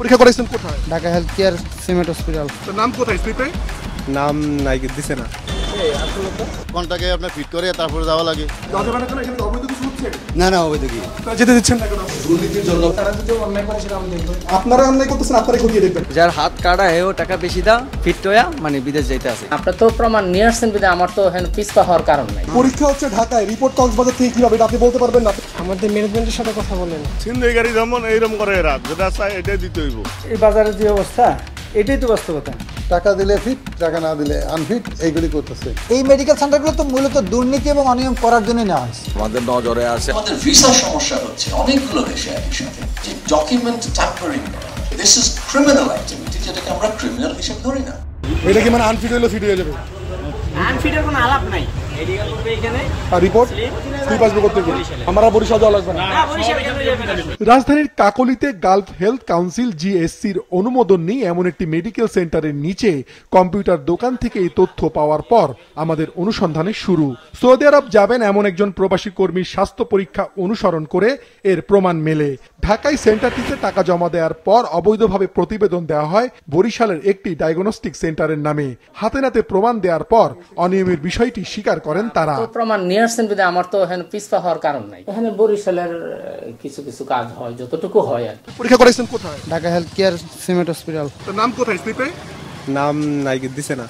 পরীক্ষা করাইছেন কোথায়? Dhaka health care cement hospital. তো নাম কোথায় স্লিপে? নাম নাই দিছে না। কোনটাকে আপনার ফিট করে তারপরে যাওয়া লাগে। অবৈধ কিছু হচ্ছে না না অবৈধ কি যেতে দিচ্ছেন না কেন? দুর্নীতির জন্য তারা যদি অন্যায় করে সেটা আমি দেখব। আপনারা অন্যায় করতেছেন, আপনারাই খতিয়ে দেখবেন। যার হাত কাটা হেও টাকা বেশি দাও ফিট হইয়া মানে বিদেশ যাইতে আছে। আপনার তো প্রমাণ নিয়ে আসছেন বিদে আমার তো এখানে পিছপা হওয়ার কারণ নাই। পরীক্ষা হচ্ছে ঢাকায়, রিপোর্ট কক্সবাজার থেকে কিভাবে এটা আপনি বলতে পারবেন না? আমাদের ম্যানেজমেন্টের সাথে কথা বলেন। ছিনতাই গাড়ি যেমন এইরকম করে এরা যেটা চাই এটাই দিতে হইব। এই বাজারের যে অবস্থা এটাই তো বাস্তবতা। টাকা দিলে ফিট, টাকা না দিলে আনফিট, এইগুলি করতেছে। এই মেডিকেল সেন্টারগুলো তো মূলত দুর্নীতি এবং অনিয়ম করার জন্য নেওয়া হয়েছে। আমাদের নজরে আছে আমাদের ভিসার সমস্যা হচ্ছে অনেকগুলো দেশে একই সাথে যে ডকুমেন্ট ট্যাম্পারিং করা, দিস ইজ ক্রিমিনাল অ্যাক্টিভিটি, যেটাকে আমরা ক্রিমিনাল হিসেবে ধরি না। এটা কি মানে আনফিট হইলে ফিট হয়ে যাবে? আনফিটের কোনো আলাপ নাই। মেডিকেল করবে এখানে আর রিপোর্ট স্লিপ আসবে করতে গিয়ে আমরা বরিশাল যাওয়া লাগবে না। রাজধানীর কাকলিতে গালফ হেলথ কাউন্সিল জিএসসির অনুমোদন নেই এমন একটি মেডিকেল সেন্টারের নিচে কম্পিউটার দোকান থেকে এই তথ্য পাওয়ার পর আমাদের অনুসন্ধানের শুরু। সৌদি আরব যাবেন এমন একজন প্রবাসী কর্মীর স্বাস্থ্য পরীক্ষা অনুসরণ করে এর প্রমাণ মেলে। ঢাকায় সেন্টারটিতে টাকা জমা দেওয়ার পর অবৈধভাবে প্রতিবেদন দেওয়া হয় বরিশালের একটি ডায়াগনস্টিক সেন্টারের নামে। হাতে নাতে প্রমাণ দেওয়ার পর অনিয়মের বিষয়টি স্বীকার করেন তারা। প্রমাণ নিয়ে আসছেন বিদে আমার তো এখানে পিছপা হওয়ার কারণ নাই। এখানে বরিশালের কিছু কিছু কাজ হয়, যতটুকু হয় আর কি। পরীক্ষা করাইছেন কোথায়? Dhaka health care cement hospital. তো নাম কোথায় স্লিপে? নাম নাই দিছে না।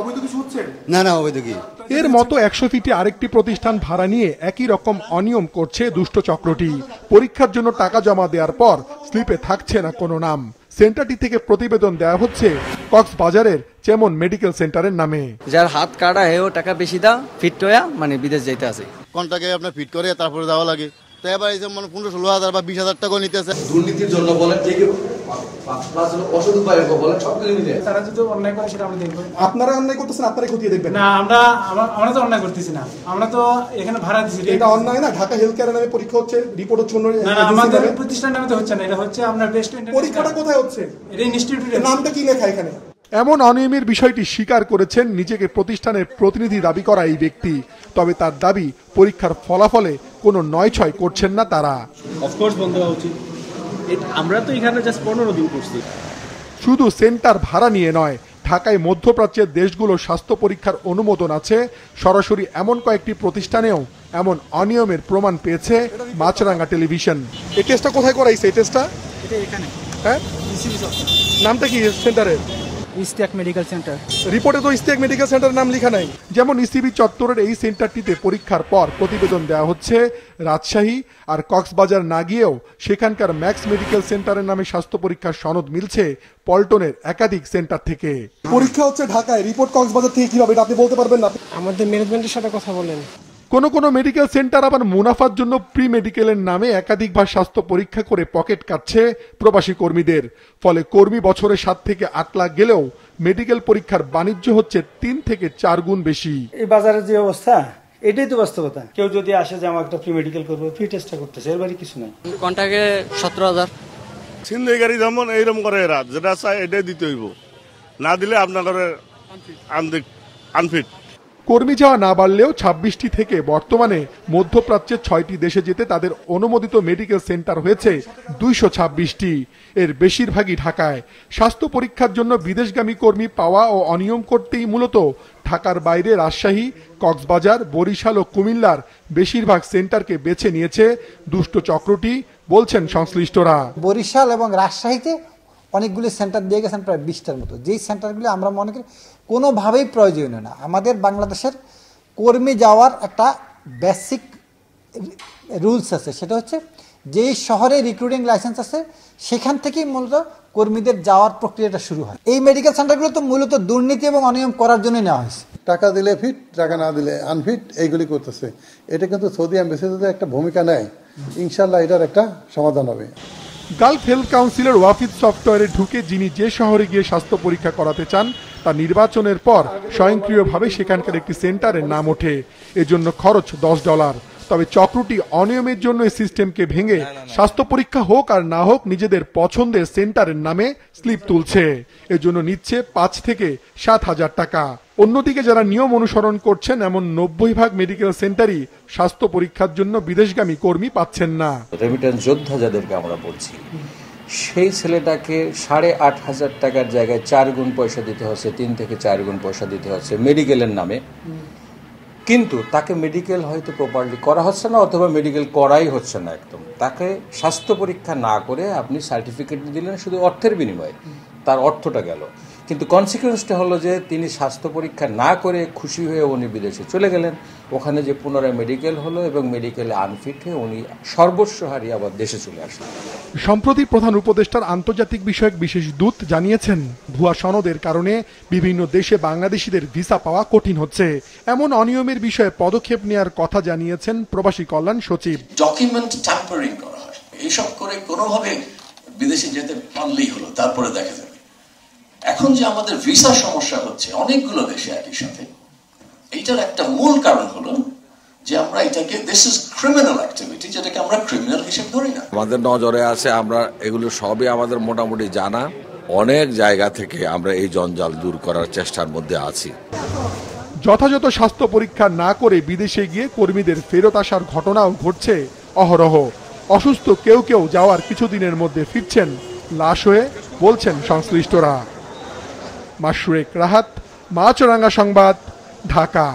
অবৈধ কিছু হচ্ছে না না অবৈধ কি এর মতো 100 ফিটে আরেকটি প্রতিষ্ঠান ভাড়া নিয়ে একই রকম অনিয়ম করছে দুষ্ট চক্রটি। পরীক্ষার জন্য টাকা জমা দেওয়ার পর স্লিপে থাকছে না কোনো নাম। সেন্টারটি থেকে প্রতিবেদন দেওয়া হচ্ছে কক্সবাজারের যেমন মেডিকেল সেন্টারের নামে। যার হাত কাটা হেও টাকা বেশি দাও ফিট হইয়া মানে বিদেশ যাইতে আছে। কোনটাকে আপনার ফিট করে তারপরে যাওয়া লাগে। তো এবার এই যে মানে 15-16,000 বা 20,000 টাকা নিতেছে। দুর্নীতির জন্য বলেন ঠিক অসৎ উপায় বলেন সব কিছু মিলে তারা যদি অন্যায় করে সেটা আমি দেখব। আপনারা অন্যায় করতেছেন, আপনারাই খতিয়ে দেখবেন। না আমরা তো অন্যায় করতেছি না, আমরা তো এখানে ভাড়া দিছি। এটা অন্যায় না? ঢাকা হেলথ কেয়ারের নামে পরীক্ষা হচ্ছে, রিপোর্ট হচ্ছে অন্য। না আমাদের প্রতিষ্ঠান নামে তো হচ্ছে না, এটা হচ্ছে আমরা বেস্ট। পরীক্ষাটা কোথায় হচ্ছে? এটা ইনস্টিটিউটের নামটা কি লেখা এখানে? এমন অনিয়মের বিষয়টি স্বীকার করেছেন নিজেকে প্রতিষ্ঠানের প্রতিনিধি দাবি করা এই ব্যক্তি। তবে তার দাবি পরীক্ষার ফলাফলে কোনো নয়ছয় করছেন না তারা। অফকোর্স বন্ধ হওয়া উচিত। আমরা তো এখানে জাস্ট 15 দিন করছি। শুধু সেন্টার ভাড়া নিয়ে নয়, ঢাকায় মধ্যপ্রাচ্যের দেশগুলো স্বাস্থ্য পরীক্ষার অনুমোদন আছে। সরাসরি এমন কয়েকটি প্রতিষ্ঠানেও এমন অনিয়মের প্রমাণ পেয়েছে মাছরাঙ্গা টেলিভিশন। এই টেস্টটা কোথায় করাইছে? এই টেস্টটা এখানে হ্যাঁ, নামটা কি সেন্টারের? Istiaq medical centre. রিপোর্টে তো ইস্তিয়াক মেডিকেল সেন্টার নাম লেখা নাই। যেমন ইসিবি চত্বরের এই সেন্টারটিতে পরীক্ষার পর প্রতিবেদন দেওয়া হচ্ছে রাজশাহী আর কক্সবাজার না গিয়েও সেখানকার ম্যাক্স মেডিকেল সেন্টারের নামে স্বাস্থ্য পরীক্ষার সনদ মিলছে পল্টনের একাধিক সেন্টার থেকে। পরীক্ষা হচ্ছে ঢাকায়, রিপোর্ট কক্সবাজার থেকে কিভাবে এটা আপনি বলতে পারবেন না? আমাদের ম্যানেজমেন্টের সাথে কথা বলেন। কোন মেডিকেল সেন্টার আবার মুনাফার জন্য প্রি মেডিকেলের নামে একাধিকবার স্বাস্থ্য পরীক্ষা করে পকেট কাটছে প্রবাসী কর্মীদের। ফলে কর্মী বছরে 7 থেকে 8 লাখ গেলেও মেডিকেল পরীক্ষার বাণিজ্য হচ্ছে 3 থেকে 4 গুণ বেশি। এই বাজারের যে অবস্থা এটাই তো বাস্তবতা। কেউ যদি আসে যে আমার একটা প্রি মেডিকেল করবো, ফ্রি টেস্টটা করতেছে, এর বাইরে কিছু নাই। কোনটাকে 17,000। ছিনতাই গাড়ি যেমন এইরকম করে এরা যেটা চাই এটাই দিতে হইব, না দিলে আপনার আনফিট। কর্মী যাওয়া না বাড়লেও 26টি থেকে বর্তমানে মধ্যপ্রাচ্যের 6টি দেশে যেতে তাদের অনুমোদিত মেডিকেল সেন্টার হয়েছে 226টি। এর বেশিরভাগই ঢাকায়। স্বাস্থ্য পরীক্ষার জন্য বিদেশগামী কর্মী পাওয়া ও অনিয়ম করতেই মূলত ঢাকার বাইরে রাজশাহী, কক্সবাজার, বরিশাল ও কুমিল্লার বেশিরভাগ সেন্টারকে বেছে নিয়েছে দুষ্ট চক্রটি, বলছেন সংশ্লিষ্টরা। বরিশাল এবং রাজশাহীতে অনেকগুলি সেন্টার দিয়ে গেছেন, প্রায় 20টার মতো। যেই সেন্টারগুলি আমরা মনে করি কোনোভাবেই প্রয়োজনীয় না। আমাদের বাংলাদেশের কর্মী যাওয়ার একটা বেসিক রুলস আছে, সেটা হচ্ছে যেই শহরে রিক্রুটিং লাইসেন্স আছে সেখান থেকেই মূলত কর্মীদের যাওয়ার প্রক্রিয়াটা শুরু হয়। এই মেডিকেল সেন্টারগুলো তো মূলত দুর্নীতি এবং অনিয়ম করার জন্য নেওয়া হয়েছে। টাকা দিলে ফিট, টাকা না দিলে আনফিট, এইগুলি করতেছে। এটা কিন্তু সৌদি অ্যাম্বাসিতে একটা ভূমিকা নেয়। ইনশাল্লাহ এটার একটা সমাধান হবে। গালফ হেলথ কাউন্সিলের ওয়াফিদ সফটওয়্যারে ঢুকে যিনি যে শহরে গিয়ে স্বাস্থ্য পরীক্ষা করাতে চান তা নির্বাচনের পর স্বয়ংক্রিয়ভাবে সেখানকার একটি সেন্টারের নাম ওঠে। এজন্য খরচ $10। তবে চক্রটি অনিয়মের জন্য এই সিস্টেমকে ভেঙে স্বাস্থ্য পরীক্ষা হোক আর না হোক নিজেদের পছন্দের সেন্টারের নামে স্লিপ তুলছে। এজন্য নিচ্ছে ৫ থেকে ৭,০০০ টাকা। অন্যদিকে যারা নিয়ম অনুসরণ করছেন এমন ৯০% মেডিকেল সেন্টারই স্বাস্থ্য পরীক্ষার জন্য বিদেশগামী কর্মী পাচ্ছেন না। রেমিটেন্স যোদ্ধা যাদেরকে আমরা বলছি, সেই ছেলেটাকে ৮,৫০০ টাকার জায়গায় ৪ গুণ পয়সা দিতে হচ্ছে, ৩ থেকে ৪ গুণ পয়সা দিতে হচ্ছে মেডিকেলের নামে, কিন্তু তাকে মেডিকেল হয়তো প্রপারলি করা হচ্ছে না, অথবা মেডিকেল করাই হচ্ছে না। একদম তাকে স্বাস্থ্য পরীক্ষা না করে আপনি সার্টিফিকেট দিলেন শুধু অর্থের বিনিময়ে, তার অর্থটা গেল, কিন্তু কনসিকুয়েন্সটা হলো যে তিনি স্বাস্থ্য পরীক্ষা না করে খুশি হয়ে উনি বিদেশে চলে গেলেন, ওখানে যে পুনরায় মেডিকেল হলো এবং মেডিকেলে আনফিট হয়ে উনি সর্বস্ব হারিয়ে আবার দেশে চলে আসলেন। সম্প্রতি প্রধান উপদেষ্টার আন্তর্জাতিক বিষয়ক বিশেষ দূত জানিয়েছেন, ভুয়া সনদের কারণে বিভিন্ন দেশে বাংলাদেশিদের ভিসা পাওয়া কঠিন হচ্ছে। এমন অনিয়মের বিষয়ে পদক্ষেপ নেওয়ার কথা জানিয়েছেন প্রবাসী কল্যাণ সচিব। ডকুমেন্ট ট্যাম্পারিং করা হয়, এইসব করে কোনোভাবে বিদেশে যেতে পারলেই হলো, তারপরে দেখা যাবে। এখন যে আমাদের ভিসা সমস্যা হচ্ছে অনেকগুলো দেশে একই সাথে, এইটার একটা মূল কারণ হলো যে আমরা এটাকে দিস ইজ ক্রিমিনাল অ্যাক্টিভিটি, যেটাকে আমরা ক্রিমিনাল হিসেব ধরি না। আমাদের নজরে আছে, আমরা এগুলো সবই আমাদের মোটামুটি জানা, অনেক জায়গা থেকে আমরা এই জঞ্জাল দূর করার চেষ্টার মধ্যে আছি। যথাযথ স্বাস্থ্য পরীক্ষা না করে বিদেশে গিয়ে কর্মীদের ফেরত আসার ঘটনাও ঘটছে অহরহ। অসুস্থ কেউ কেউ যাওয়ার কিছুদিনের মধ্যে ফিরছেন লাশ হয়ে, বলছেন সংশ্লিষ্টরা। মাশরুক রাহাত, মাছরাঙ্গা সংবাদ, ঢাকা।